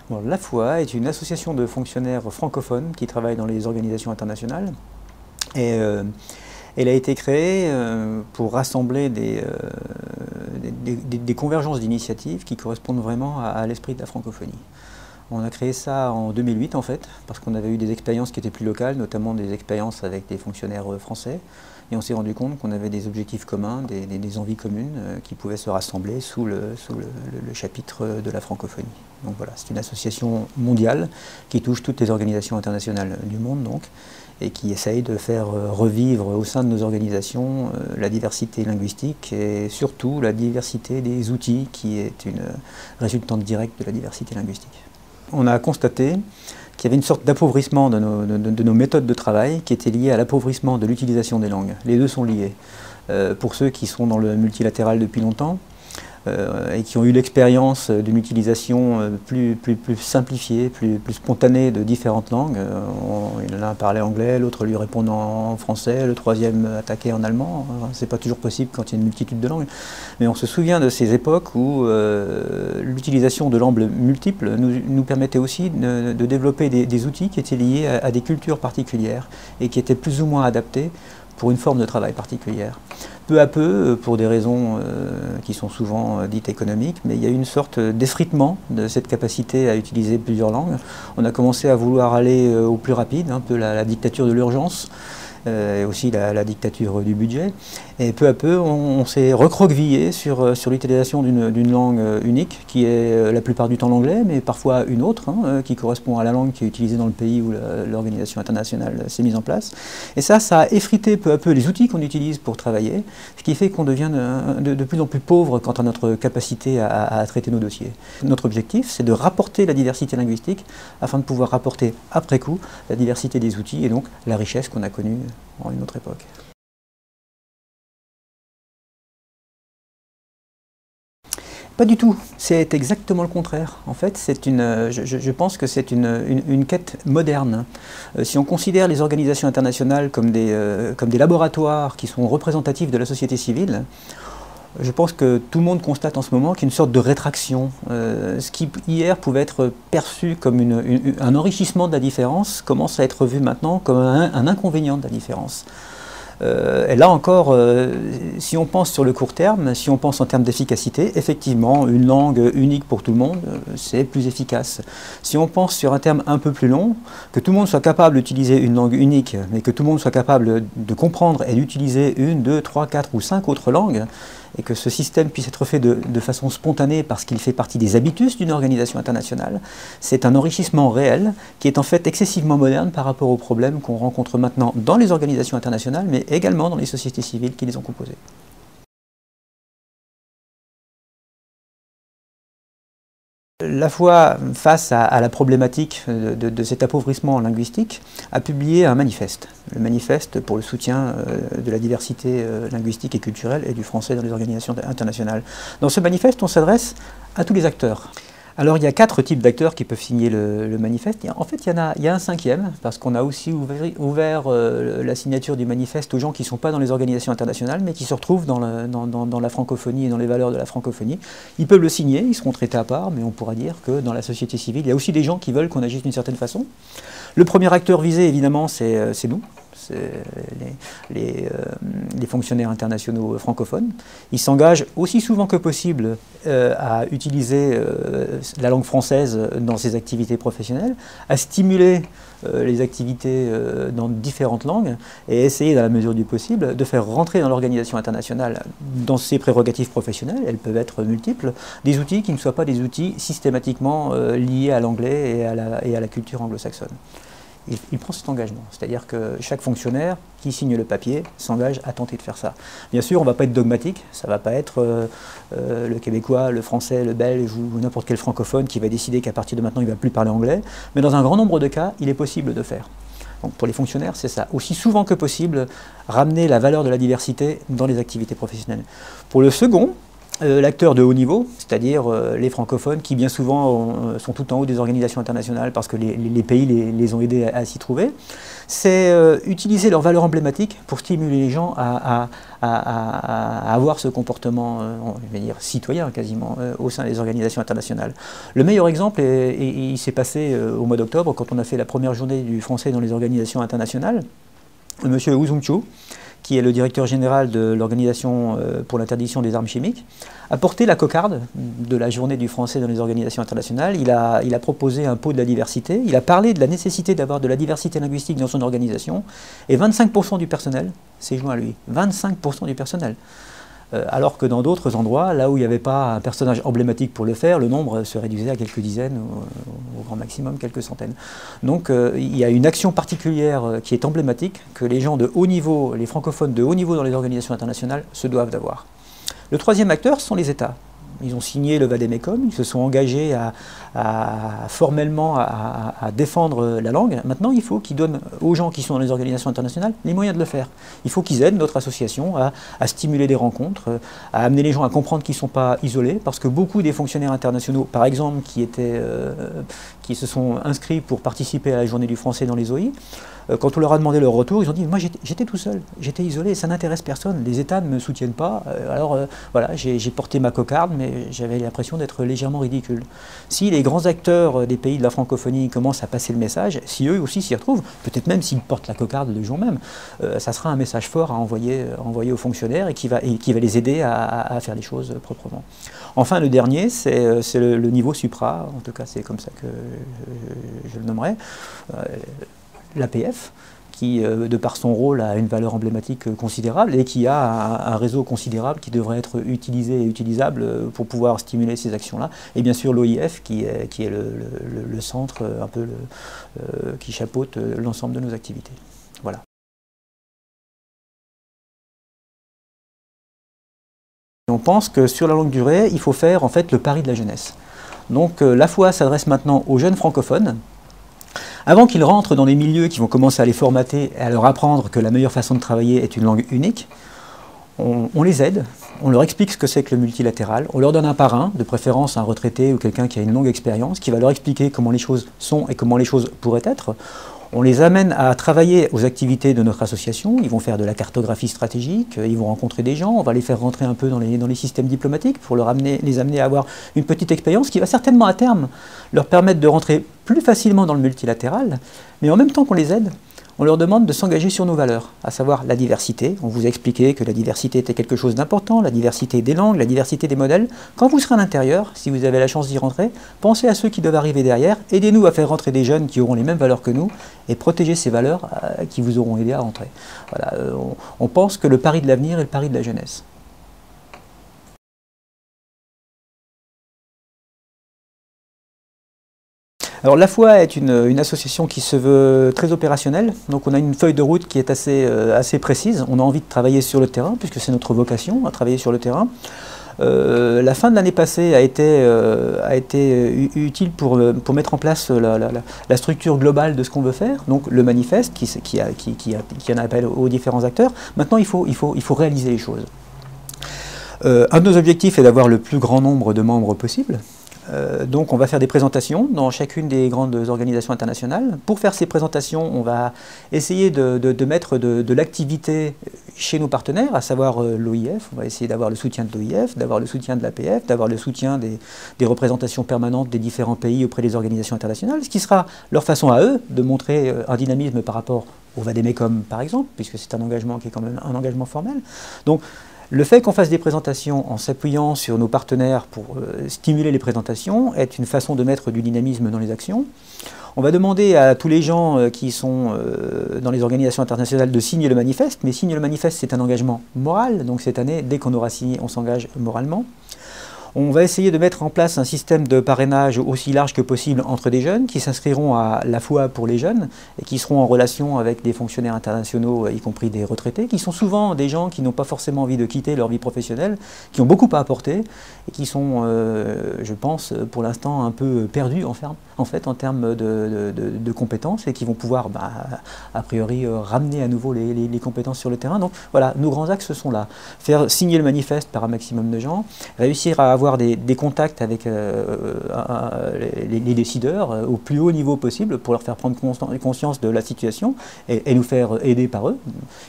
Bon, la FOA est une association de fonctionnaires francophones qui travaillent dans les organisations internationales. Et elle a été créée pour rassembler des convergences d'initiatives qui correspondent vraiment à l'esprit de la francophonie. On a créé ça en 2008 en fait, parce qu'on avait eu des expériences qui étaient plus locales, notamment des expériences avec des fonctionnaires français. Et on s'est rendu compte qu'on avait des objectifs communs, des envies communes qui pouvaient se rassembler sous le chapitre de la francophonie. Donc voilà, c'est une association mondiale qui touche toutes les organisations internationales du monde donc, et qui essaye de faire revivre au sein de nos organisations la diversité linguistique et surtout la diversité des outils qui est une résultante directe de la diversité linguistique. On a constaté qu'il y avait une sorte d'appauvrissement de nos méthodes de travail qui était lié à l'appauvrissement de l'utilisation des langues. Les deux sont liés. Pour ceux qui sont dans le multilatéral depuis longtemps et qui ont eu l'expérience d'une utilisation plus simplifiée, plus spontanée de différentes langues, l'un parlait anglais, l'autre lui répondant en français, le troisième attaquait en allemand. C'est pas toujours possible quand il y a une multitude de langues, mais on se souvient de ces époques où l'utilisation de langues multiples nous permettait aussi de développer des outils qui étaient liés à des cultures particulières et qui étaient plus ou moins adaptés pour une forme de travail particulière. Peu à peu, pour des raisons qui sont souvent dites économiques, mais il y a eu une sorte d'effritement de cette capacité à utiliser plusieurs langues. On a commencé à vouloir aller au plus rapide, un peu la dictature de l'urgence, et aussi la dictature du budget. Et peu à peu, on s'est recroquevillé sur l'utilisation d'une langue unique, qui est la plupart du temps l'anglais, mais parfois une autre, qui correspond à la langue qui est utilisée dans le pays où l'organisation internationale s'est mise en place. Et ça a effrité peu à peu les outils qu'on utilise pour travailler, ce qui fait qu'on devient de plus en plus pauvre quant à notre capacité à traiter nos dossiers. Notre objectif, c'est de rapporter la diversité linguistique afin de pouvoir rapporter après coup la diversité des outils et donc la richesse qu'on a connue en une autre époque. Pas du tout, c'est exactement le contraire. En fait, je pense que c'est une quête moderne. Si on considère les organisations internationales comme des laboratoires qui sont représentatifs de la société civile, je pense que tout le monde constate en ce moment qu'il y a une sorte de rétraction. Ce qui hier pouvait être perçu comme un enrichissement de la différence commence à être vu maintenant comme un inconvénient de la différence. Et là encore, si on pense sur le court terme, si on pense en termes d'efficacité, effectivement, une langue unique pour tout le monde, c'est plus efficace. Si on pense sur un terme un peu plus long, que tout le monde soit capable d'utiliser une langue unique, mais que tout le monde soit capable de comprendre et d'utiliser une, deux, trois, quatre ou cinq autres langues, et que ce système puisse être fait de façon spontanée parce qu'il fait partie des habitus d'une organisation internationale, c'est un enrichissement réel qui est en fait excessivement moderne par rapport aux problèmes qu'on rencontre maintenant dans les organisations internationales, mais également dans les sociétés civiles qui les ont composées. La FOA, face à la problématique de cet appauvrissement linguistique, a publié un manifeste. Le manifeste pour le soutien de la diversité linguistique et culturelle et du français dans les organisations internationales. Dans ce manifeste, on s'adresse à tous les acteurs. Alors il y a 4 types d'acteurs qui peuvent signer le manifeste. En fait, il y a un 5e, parce qu'on a aussi ouvert la signature du manifeste aux gens qui ne sont pas dans les organisations internationales, mais qui se retrouvent dans la francophonie et dans les valeurs de la francophonie. Ils peuvent le signer, ils seront traités à part, mais on pourra dire que dans la société civile, il y a aussi des gens qui veulent qu'on agisse d'une certaine façon. Le premier acteur visé, évidemment, c'est nous. Les fonctionnaires internationaux francophones. Ils s'engagent aussi souvent que possible à utiliser la langue française dans ses activités professionnelles, à stimuler les activités dans différentes langues et essayer, dans la mesure du possible, de faire rentrer dans l'organisation internationale, dans ses prérogatives professionnelles, elles peuvent être multiples, des outils qui ne soient pas des outils systématiquement liés à l'anglais et à la culture anglo-saxonne. Il prend cet engagement, c'est-à-dire que chaque fonctionnaire qui signe le papier s'engage à tenter de faire ça. Bien sûr, on ne va pas être dogmatique, ça ne va pas être le québécois, le français, le belge ou n'importe quel francophone qui va décider qu'à partir de maintenant il ne va plus parler anglais, mais dans un grand nombre de cas, il est possible de faire. Donc pour les fonctionnaires, c'est ça. Aussi souvent que possible, ramener la valeur de la diversité dans les activités professionnelles. Pour le second, l'acteur de haut niveau, c'est-à-dire les francophones qui bien souvent sont tout en haut des organisations internationales parce que les pays les ont aidés à s'y trouver. C'est utiliser leurs valeurs emblématiques pour stimuler les gens à avoir ce comportement je vais dire, citoyen quasiment au sein des organisations internationales. Le meilleur exemple, il s'est passé au mois d'octobre quand on a fait la première journée du français dans les organisations internationales. Monsieur Wu Zhongqiu, qui est le directeur général de l'Organisation pour l'interdiction des armes chimiques, a porté la cocarde de la journée du français dans les organisations internationales. Il a proposé un pot de la diversité, il a parlé de la nécessité d'avoir de la diversité linguistique dans son organisation, et 25% du personnel s'est joint à lui. 25% du personnel. Alors que dans d'autres endroits, là où il n'y avait pas un personnage emblématique pour le faire, le nombre se réduisait à quelques dizaines, au grand maximum quelques centaines. Donc il y a une action particulière qui est emblématique, que les gens de haut niveau, les francophones de haut niveau dans les organisations internationales se doivent d'avoir. Le troisième acteur, ce sont les États. Ils ont signé le Vademecum, ils se sont engagés formellement à défendre la langue. Maintenant, il faut qu'ils donnent aux gens qui sont dans les organisations internationales les moyens de le faire. Il faut qu'ils aident notre association à stimuler des rencontres, à amener les gens à comprendre qu'ils ne sont pas isolés, parce que beaucoup des fonctionnaires internationaux, par exemple, qui se sont inscrits pour participer à la journée du français dans les OI, quand on leur a demandé leur retour, ils ont dit « Moi, j'étais tout seul, j'étais isolé, ça n'intéresse personne, les États ne me soutiennent pas, alors voilà, j'ai porté ma cocarde, mais j'avais l'impression d'être légèrement ridicule. » Si les grands acteurs des pays de la francophonie commencent à passer le message, si eux aussi s'y retrouvent, peut-être même s'ils portent la cocarde le jour même, ça sera un message fort à envoyer aux fonctionnaires et qui va les aider à faire les choses proprement. Enfin, le dernier, c'est le niveau supra, en tout cas c'est comme ça que je le nommerai, l'APF, qui, de par son rôle, a une valeur emblématique considérable et qui a un réseau considérable qui devrait être utilisé et utilisable pour pouvoir stimuler ces actions-là. Et bien sûr l'OIF, qui est le centre un peu qui chapeaute l'ensemble de nos activités. Voilà. On pense que sur la longue durée, il faut faire en fait le pari de la jeunesse. Donc la FOA s'adresse maintenant aux jeunes francophones. Avant qu'ils rentrent dans des milieux qui vont commencer à les formater et à leur apprendre que la meilleure façon de travailler est une langue unique, on les aide, on leur explique ce que c'est que le multilatéral, on leur donne un parrain, de préférence un retraité ou quelqu'un qui a une longue expérience, qui va leur expliquer comment les choses sont et comment les choses pourraient être. On les amène à travailler aux activités de notre association, ils vont faire de la cartographie stratégique, ils vont rencontrer des gens, on va les faire rentrer un peu dans les systèmes diplomatiques pour les amener à avoir une petite expérience qui va certainement à terme leur permettre de rentrer plus facilement dans le multilatéral, mais en même temps qu'on les aide, on leur demande de s'engager sur nos valeurs, à savoir la diversité. On vous a expliqué que la diversité était quelque chose d'important, la diversité des langues, la diversité des modèles. Quand vous serez à l'intérieur, si vous avez la chance d'y rentrer, pensez à ceux qui doivent arriver derrière, aidez-nous à faire rentrer des jeunes qui auront les mêmes valeurs que nous et protégez ces valeurs qui vous auront aidé à rentrer. Voilà, on pense que le pari de l'avenir est le pari de la jeunesse. Alors la FOA est une association qui se veut très opérationnelle, donc on a une feuille de route qui est assez précise. On a envie de travailler sur le terrain, puisque c'est notre vocation, à travailler sur le terrain. La fin de l'année passée a été utile pour mettre en place la structure globale de ce qu'on veut faire, donc le manifeste qui en appelle aux différents acteurs. Maintenant il faut réaliser les choses. Un de nos objectifs est d'avoir le plus grand nombre de membres possible. Donc on va faire des présentations dans chacune des grandes organisations internationales. Pour faire ces présentations, on va essayer de mettre de l'activité chez nos partenaires, à savoir l'OIF. On va essayer d'avoir le soutien de l'OIF, d'avoir le soutien de l'APF, d'avoir le soutien des représentations permanentes des différents pays auprès des organisations internationales, ce qui sera leur façon à eux de montrer un dynamisme par rapport au Vademecum par exemple, puisque c'est un engagement qui est quand même un engagement formel. Donc, le fait qu'on fasse des présentations en s'appuyant sur nos partenaires pour stimuler les présentations est une façon de mettre du dynamisme dans les actions. On va demander à tous les gens qui sont dans les organisations internationales de signer le manifeste, mais signer le manifeste c'est un engagement moral, donc cette année, dès qu'on aura signé, on s'engage moralement. On va essayer de mettre en place un système de parrainage aussi large que possible entre des jeunes qui s'inscriront à la fois pour les jeunes et qui seront en relation avec des fonctionnaires internationaux, y compris des retraités, qui sont souvent des gens qui n'ont pas forcément envie de quitter leur vie professionnelle, qui ont beaucoup à apporter et qui sont, je pense, pour l'instant un peu perdus en fait, en termes de compétences et qui vont pouvoir, a priori, ramener à nouveau les compétences sur le terrain. Donc voilà, nos grands axes sont là. Faire signer le manifeste par un maximum de gens, réussir à avoir des contacts avec les décideurs au plus haut niveau possible pour leur faire prendre conscience de la situation et nous faire aider par eux.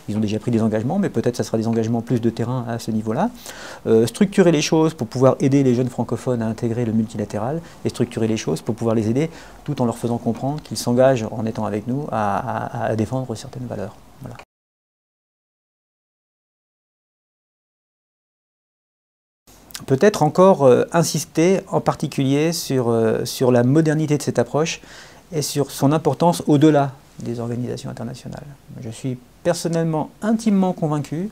Ils ont déjà pris des engagements, mais peut-être ça sera des engagements plus de terrain à ce niveau-là. Structurer les choses pour pouvoir aider les jeunes francophones à intégrer le multilatéral et structurer les choses pour pouvoir les aider tout en leur faisant comprendre qu'ils s'engagent en étant avec nous à défendre certaines valeurs. Voilà. Peut-être encore insister en particulier sur la modernité de cette approche et sur son importance au-delà des organisations internationales. Je suis personnellement intimement convaincu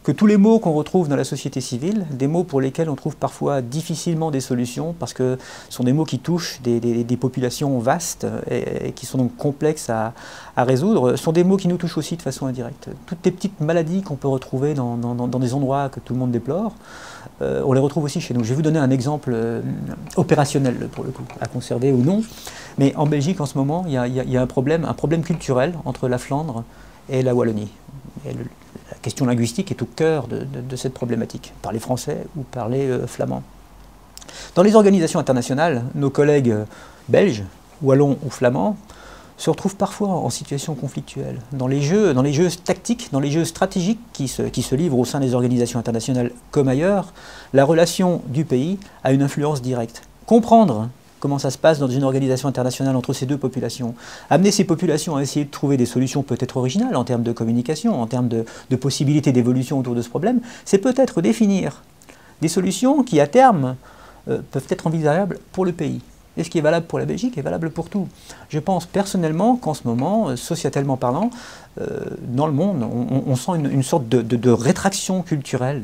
que tous les maux qu'on retrouve dans la société civile, des maux pour lesquels on trouve parfois difficilement des solutions, parce que ce sont des maux qui touchent des populations vastes et qui sont donc complexes à résoudre, sont des maux qui nous touchent aussi de façon indirecte. Toutes les petites maladies qu'on peut retrouver dans des endroits que tout le monde déplore, on les retrouve aussi chez nous. Je vais vous donner un exemple opérationnel, pour le coup, à conserver ou non. Mais en Belgique, en ce moment, il y a un problème culturel entre la Flandre et la Wallonie. Et la question linguistique est au cœur de cette problématique. Parler français ou parler flamand. Dans les organisations internationales, nos collègues belges, wallons ou flamands, se retrouvent parfois en situation conflictuelle. Dans les jeux tactiques, dans les jeux stratégiques qui se livrent au sein des organisations internationales comme ailleurs, la relation du pays a une influence directe. Comprendre comment ça se passe dans une organisation internationale entre ces deux populations, amener ces populations à essayer de trouver des solutions peut-être originales en termes de communication, en termes de possibilités d'évolution autour de ce problème, c'est peut-être définir des solutions qui, à terme, peuvent être envisageables pour le pays. Et ce qui est valable pour la Belgique est valable pour tout. Je pense personnellement qu'en ce moment, sociétalement parlant, dans le monde, on sent une sorte de rétraction culturelle,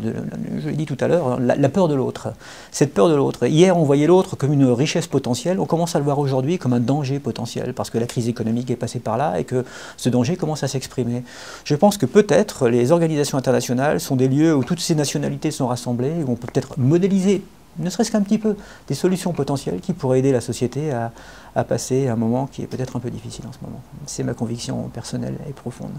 je l'ai dit tout à l'heure, la peur de l'autre. Cette peur de l'autre. Hier, on voyait l'autre comme une richesse potentielle, on commence à le voir aujourd'hui comme un danger potentiel, parce que la crise économique est passée par là et que ce danger commence à s'exprimer. Je pense que peut-être les organisations internationales sont des lieux où toutes ces nationalités sont rassemblées, où on peut peut-être modéliser ne serait-ce qu'un petit peu, des solutions potentielles qui pourraient aider la société à passer un moment qui est peut-être un peu difficile en ce moment. C'est ma conviction personnelle et profonde.